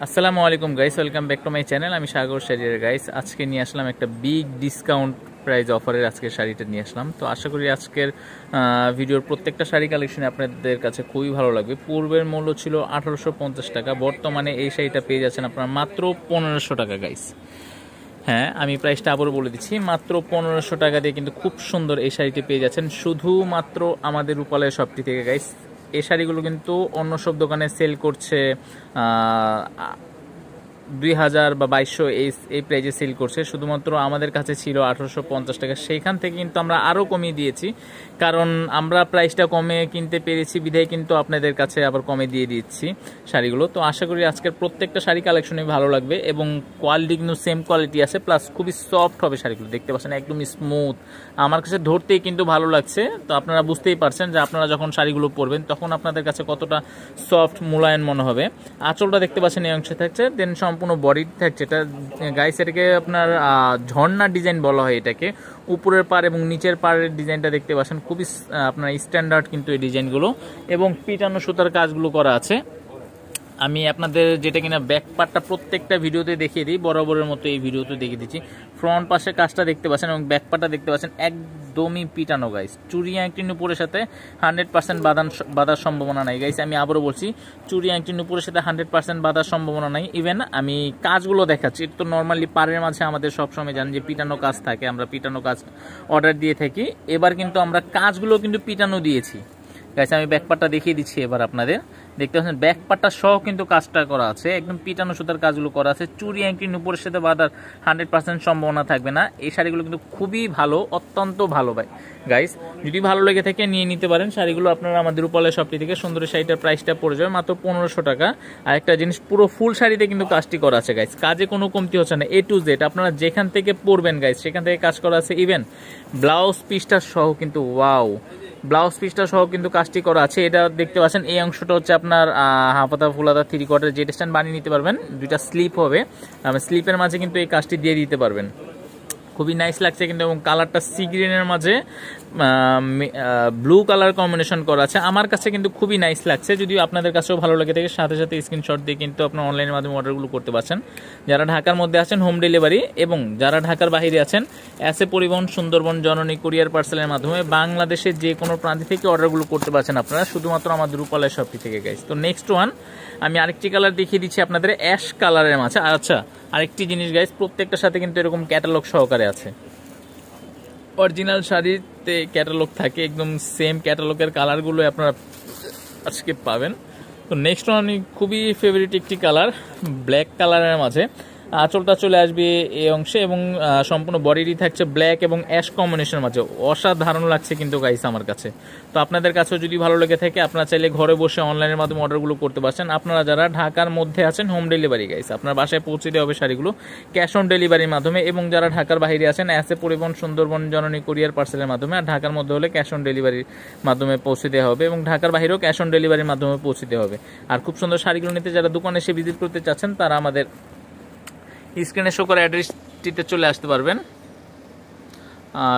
আসসালামু আলাইকুম guys, welcome back to my channel. আমি সাগর শাড়ির গাইস। আজকে নিয়ে আসলাম একটা বিগ ডিসকাউন্ট প্রাইস অফারের আজকের শাড়িটা নিয়ে আসলাম। তো আশা করি আজকের ভিডিওর প্রত্যেকটা শাড়ি কালেকশনে আপনাদের কাছে খুবই ভালো লাগবে। পূর্বের মূল্য ছিল 1850 টাকা, বর্তমানে এই শাড়িটা পেয়ে যাচ্ছেন আপনারা মাত্র 1500 টাকা গাইস। হ্যাঁ, আমি প্রাইসটা আবারও বলে দিচ্ছি, মাত্র 1500 টাকা দিয়ে কিন্তু খুব সুন্দর এই শাড়িটি পেয়ে যাচ্ছেন শুধুমাত্র আমাদের রূপালয় শপটি থেকে গাইস। এই শাড়িগুলো কিন্তু অন্য সব দোকানে সেল করছে 2000 বা 2200 এই প্রাইজে সেল করছে, শুধুমাত্র আমাদের কাছে ছিল 1850 টাকা। সেইখান থেকে কিন্তু আমরা আরও কমিয়ে দিয়েছি, কারণ আমরা প্রাইসটা কমে কিনতে পেরেছি বিধায় কিন্তু আপনাদের কাছে আবার কমে দিয়ে দিচ্ছি শাড়িগুলো। তো আশা করি আজকের প্রত্যেকটা শাড়ি কালেকশনই ভালো লাগবে এবং কোয়ালিটি কিন্তু সেম কোয়ালিটি আছে, প্লাস খুবই সফট হবে শাড়িগুলো। দেখতে পাচ্ছেন একদম স্মুথ, আমার কাছে ধরতেই কিন্তু ভালো লাগছে। তো আপনারা বুঝতেই পারছেন যে আপনারা যখন শাড়িগুলো পরবেন তখন আপনাদের কাছে কতটা সফট মোলায়েম মনে হবে। আঁচলটা দেখতে পাচ্ছেন এই অংশে থাকছে, দেন সম্পূর্ণ বডি থাকছে। এটা গাইস, এটাকে আপনার ঝর্ণা ডিজাইন বলা হয় এটাকে। উপরের পার এবং নিচের পাড়ের ডিজাইনটা দেখতে পাচ্ছেন, খুবই আপনার স্ট্যান্ডার্ড কিন্তু এই ডিজাইনগুলো, এবং পিটানো সুতার কাজগুলো করা আছে। আমি আপনাদের যেটা কিনা ব্যাক পার্টটা প্রত্যেকটা ভিডিওতে দেখিয়ে দিই, বরাবরের মতো এই ভিডিওতে দেখিয়ে দিচ্ছি। ফ্রন্ট পাশে কাজটা দেখতে পাচ্ছেন এবং ব্যাক পার্টটা দেখতে পাচ্ছেন একদমই পিটানো গাইস। চুরি আংটি নুপুরের সাথে 100% বাঁধার সম্ভাবনা নাই গাইস। আমি আবারও বলছি, চুরি আংটি নুপুরের সাথে 100% বাঁধার সম্ভাবনা নাই। ইভেন আমি কাজগুলো দেখাচ্ছি, তো নর্মালি পাড়ের মাঝে আমাদের সবসময় জানেন যে পিটানো কাজ থাকে, আমরা পিটানো কাজ অর্ডার দিয়ে থাকি। এবার কিন্তু আমরা কাজগুলো কিন্তু পিটানো দিয়েছি গাইস। আমি ব্যাক পার্টটা দেখিয়ে দিচ্ছি এবার আপনাদের। দেখতে পাচ্ছেন ব্যাক পার্টটা সহ কিন্তু কাজটা করা আছে, একদম পিটানো সুতার কাজগুলো করা আছে। চুরি আংটি নুপুরের সাথে বাঁধার 100% সম্ভাবনা থাকবে না। এই শাড়িগুলো কিন্তু খুবই ভালো, অত্যন্ত ভালো ভাই গাইস। যদি ভালো লেগে থাকে নিয়ে নিতে পারেন শাড়িগুলো আপনারা আমাদের রূপালয় শপটি থেকে। সুন্দর শাড়িটার প্রাইসটা পড়ে যাবে মাত্র 1500 টাকা। আর একটা জিনিস, পুরো ফুল শাড়িতে কিন্তু কাজটি করা আছে গাইস, কাজে কোনো কমতি হচ্ছে না। A to Z আপনারা যেখান থেকে পরবেন গাইস সেখান থেকে কাজ করা আছে। ইভেন ব্লাউজ পিসটা সহ কিন্তু ওয়াও, ব্লাউজ পিসটা সহ কিন্তু কাজটি করা আছে। এটা দেখতে পাচ্ছেন এই অংশটা হচ্ছে আপনার হাফাতা ফুলাতা 3/4 জেড স্ট্যান্ড বানিয়ে নিতে পারবেন। দুইটা স্লিপ হবে, স্লিপের মাঝে কিন্তু এই কাজটি দিয়ে দিতে পারবেন। খুবই নাইস লাগছে কিন্তু, এবং কালারটা সি গ্রিনের মাঝে ব্লু কালার কম্বিনেশন করা আছে। আমার কাছে কিন্তু খুবই নাইস লাগছে। যদিও আপনাদের কাছেও ভালো লাগে থাকে, সাথে সাথে স্ক্রিনশট দিয়ে কিন্তু আপনার অনলাইনের মাধ্যমে অর্ডারগুলো করতে পারছেন। যারা ঢাকার মধ্যে আছেন হোম ডেলিভারি, এবং যারা ঢাকার বাইরে আছেন এসএ পরিবহন, সুন্দরবন, জননী কুরিয়ার পার্সেলের মাধ্যমে বাংলাদেশের যে কোনো প্রান্ত থেকে অর্ডারগুলো করতে পারছেন আপনারা, শুধুমাত্র আমাদের রূপালয় শপটি থেকে গাইস। তো নেক্সট ওয়ান আমি আরেকটি কালার দেখিয়ে দিচ্ছি আপনাদের, অ্যাশ কালারের মাঝে। আচ্ছা, আরেকটি জিনিস গাইস, প্রত্যেকটার সাথে কিন্তু এরকম ক্যাটালগ সহকারে আছে। অরিজিনাল শাড়িতে ক্যাটালগ থাকে, একদম সেম ক্যাটালগের কালারগুলো আপনারা আজকে পাবেন। তো নেক্সট ওয়ান আমি খুবই ফেভারিট একটি কালার, ব্ল্যাক কালারের মাঝে। আঁচলটা চলে আসবে এই অংশে, এবং সম্পূর্ণ বডিটি থাকছে ব্ল্যাক এবং অ্যাশ কম্বিনেশনের মাঝে। অসাধারণ লাগছে কিন্তু গাইস আমার কাছে। তো আপনাদের কাছেও যদি ভালো লেগে থাকে আপনারা চাইলে ঘরে বসে অনলাইনের মাধ্যমে অর্ডারগুলো করতে পারছেন। আপনারা যারা ঢাকার মধ্যে আছেন হোম ডেলিভারি গাইস, আপনার বাসায় পৌঁছে দেওয়া হবে শাড়িগুলো ক্যাশ অন ডেলিভারির মাধ্যমে, এবং যারা ঢাকার বাইরে আছেন এসএ পরিবহন, সুন্দরবন, জননী কুরিয়ার পার্সেলের মাধ্যমে। আর ঢাকার মধ্যে হলে ক্যাশ অন ডেলিভারির মাধ্যমে পৌঁছে দেওয়া হবে, এবং ঢাকার বাইরেও ক্যাশ অন ডেলিভারির মাধ্যমে পৌঁছে দেওয়া হবে। আর খুব সুন্দর শাড়িগুলো নিতে যারা দোকানে এসে ভিজিট করতে চাচ্ছেন তারা আমাদের স্ক্রিনে শো করা অ্যাড্রেসটিতে চলে আসতে পারবেন।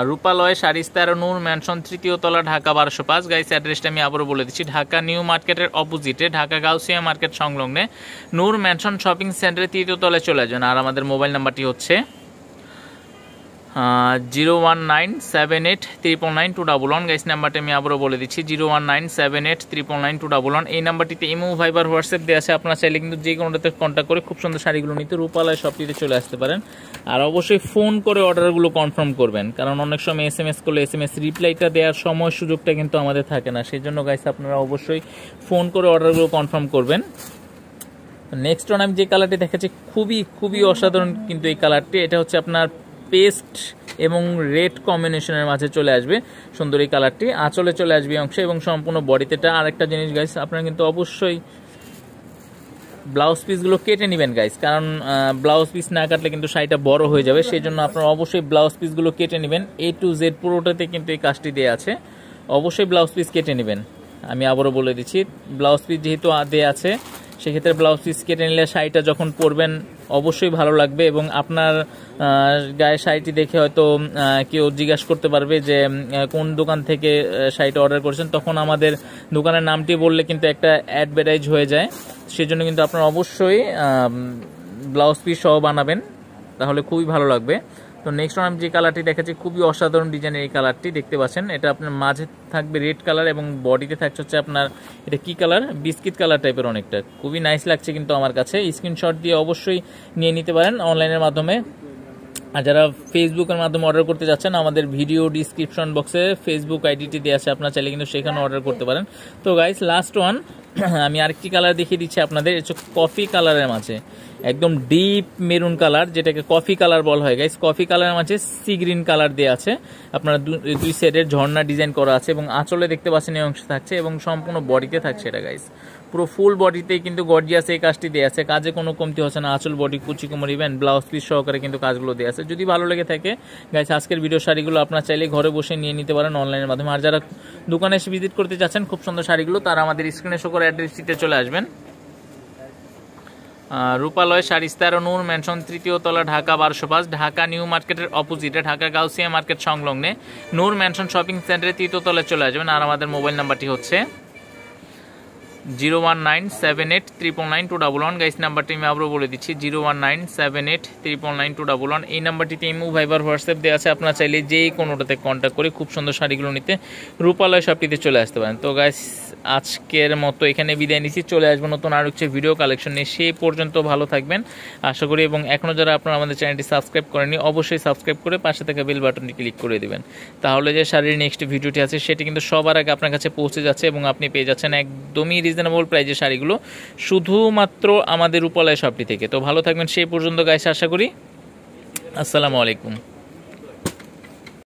রূপালয় শাড়িস্তার, নূর ম্যানশন, 3য় তলা, ঢাকা 1205 গাইস। অ্যাড্রেসটা আমি আবারও বলে দিচ্ছি, ঢাকা নিউ মার্কেটের অপোজিটে, ঢাকা গাউসিয়া মার্কেট সংলগ্নে নূর ম্যানশন শপিং সেন্টারে 3য় তলায় চলে আসবেন। আর আমাদের মোবাইল নাম্বারটি হচ্ছে 01978999211 গাইস। নাম্বারটা আমি আবারও বলে দিচ্ছি, 01978999211। এই নাম্বারটিতে ইমো, ভাইবার, হোয়াটসঅ্যাপ দেওয়া আছে। আপনারা চাইলে কিন্তু যে কোনোটাতে কন্ট্যাক্ট করে খুব সুন্দর শাড়িগুলো নিতে রূপালয় শপটিতে চলে আসতে পারেন। আর অবশ্যই ফোন করে অর্ডারগুলো কনফার্ম করবেন, কারণ অনেক সময় SMS করলে SMS রিপ্লাইটা দেওয়ার সময় সুযোগটা কিন্তু আমাদের থাকে না। সেই জন্য গাইস আপনারা অবশ্যই ফোন করে অর্ডারগুলো কনফার্ম করবেন। নেক্সট ওয়ান আমি যে কালারটি দেখাচ্ছি খুবই খুবই অসাধারণ কিন্তু এই কালারটি। এটা হচ্ছে আপনার পেস্ট এবং রেড কম্বিনেশনের মাঝে চলে আসবে সুন্দর এই কালারটি। আঁচলে চলে আসবে অংশে এবং সম্পূর্ণ বডিতে। আরেকটা জিনিস গাইস, আপনারা কিন্তু অবশ্যই ব্লাউজ পিসগুলো কেটে নেবেন গাইস, কারণ ব্লাউজ পিস না কাটলে কিন্তু শাড়িটা বড় হয়ে যাবে। সেই জন্য আপনারা অবশ্যই ব্লাউজ পিসগুলো কেটে নেবেন। A to Z পুরোটাতে কিন্তু এই কাজটি দেওয়া আছে, অবশ্যই ব্লাউজ পিস কেটে নেবেন। আমি আবারও বলে দিচ্ছি, ব্লাউজ পিস যেহেতু দেওয়া আছে সেক্ষেত্রে ব্লাউজ পিস কেটে নিলে শাড়িটা যখন পরবেন অবশ্যই ভালো লাগবে, এবং আপনার গায়ে শাড়িটি দেখে হয়তো কেউ জিজ্ঞাসা করতে পারবে যে কোন দোকান থেকে শাড়িটা অর্ডার করেছেন, তখন আমাদের দোকানের নামটি বললে কিন্তু একটা অ্যাডভার্টাইজ হয়ে যায়। সেজন্য কিন্তু আপনারা অবশ্যই ব্লাউজ পিস সহ বানাবেন, তাহলে খুবই ভালো লাগবে। তো নেক্সট আমি যে কালারটি দেখাচ্ছি খুবই অসাধারণ ডিজাইনের এই কালারটি দেখতে পাচ্ছেন। এটা আপনার মাঝে থাকবে রেড কালার এবং বডিতে থাকছে হচ্ছে আপনার এটা কি কালার, বিস্কিট কালার টাইপের, অনেকটা খুবই নাইস লাগছে কিন্তু আমার কাছে। স্ক্রিনশট দিয়ে অবশ্যই নিয়ে নিতে পারেন অনলাইনের মাধ্যমে। আর যারা ফেসবুকের মাধ্যমে অর্ডার করতে যাচ্ছেন, আমাদের ভিডিও ডিসক্রিপশন বক্সে ফেসবুক আইডিটি দেওয়া আছে, আপনারা চাইলে কিন্তু সেখানে অর্ডার করতে পারেন। তো গাইস লাস্ট ওয়ান আমি আরেকটি কালার দেখিয়ে দিচ্ছি আপনাদের, এটা কফি কালারের মাঝে একদম ডিপ মেরুন কালার, যেটাকে কফি কালার বলা হয় গাইস। কফি কালারের মাঝে সি গ্রিন কালার দেওয়া আছে, আপনারা দুই সাইডের ঝর্ণা ডিজাইন করা আছে, এবং আঁচলে দেখতে পাচ্ছেন এই অংশ থাকছে, এবং সম্পূর্ণ বডিতে থাকছে এটা গাইস। পুরো ফুল বডিতেই কিন্তু গর্জিয়াস এই কাজটি দেওয়া আছে, কাজে কোনো কমতি হচ্ছে না। আঁচল, বডি, কুচি, কোমর, ইভেন ব্লাউজ পিস সহকারে কিন্তু কাজগুলো দেওয়া আছে। যদি ভালো লেগে থাকে গাইস আজকের ভিডিও শাড়িগুলো আপনারা চাইলে ঘরে বসে নিয়ে নিতে পারেন অনলাইনের মাধ্যমে। আর যারা দোকানে এসে ভিজিট করতে চাচ্ছেন খুব সুন্দর শাড়িগুলো, তারা আমাদের স্ক্রিনে শো করে অ্যাড্রেসটিতে চলে আসবেন। রূপালয় শাড়ি 13 নূর ম্যানশন, 3য় তলা, ঢাকা 1205, ঢাকা নিউ মার্কেটের অপোজিটে, ঢাকা গাউসিয়া মার্কেট সংলগ্নে নূর ম্যানশন শপিং সেন্টারে 3য় তলায় চলে আসবেন। আর আমাদের মোবাইল নাম্বারটি হচ্ছে 01978999211। গাইস নাম্বারটি আমি আবারও বলে দিচ্ছি 01978999211। এই নাম্বারটিতে ইমো, ভাইবার, হোয়াটসঅ্যাপ দেওয়া আছে, আপনারা চাইলে যেই কোনোটাতে কন্ট্যাক্ট করে খুব সুন্দর শাড়িগুলো নিতে রূপালয় শপটিতে চলে আসতে পারেন। তো গাইস আজকের মতো এখানে বিদায় নিচ্ছি, চলে আসবো নতুন আর হচ্ছে ভিডিও কালেকশন নিয়ে। সেই পর্যন্ত ভালো থাকবেন আশা করি, এবং এখনও যারা আপনারা আমাদের চ্যানেলটি সাবস্ক্রাইব করেনি অবশ্যই সাবস্ক্রাইব করে পাশে থাকা বেল বাটনটি ক্লিক করে দেবেন, তাহলে যে শাড়ির নেক্সট ভিডিওটি আছে সেটি কিন্তু সবার আগে আপনার কাছে পৌঁছে যাচ্ছে, এবং আপনি পেয়ে যাচ্ছেন একদমই রিজনেবল প্রাইজে শাড়িগুলো শুধুমাত্র আমাদের রূপালয় শপটি থেকে। তো ভালো থাকবেন সেই পর্যন্ত গাইস, আশা করি। আসসালামু আলাইকুম।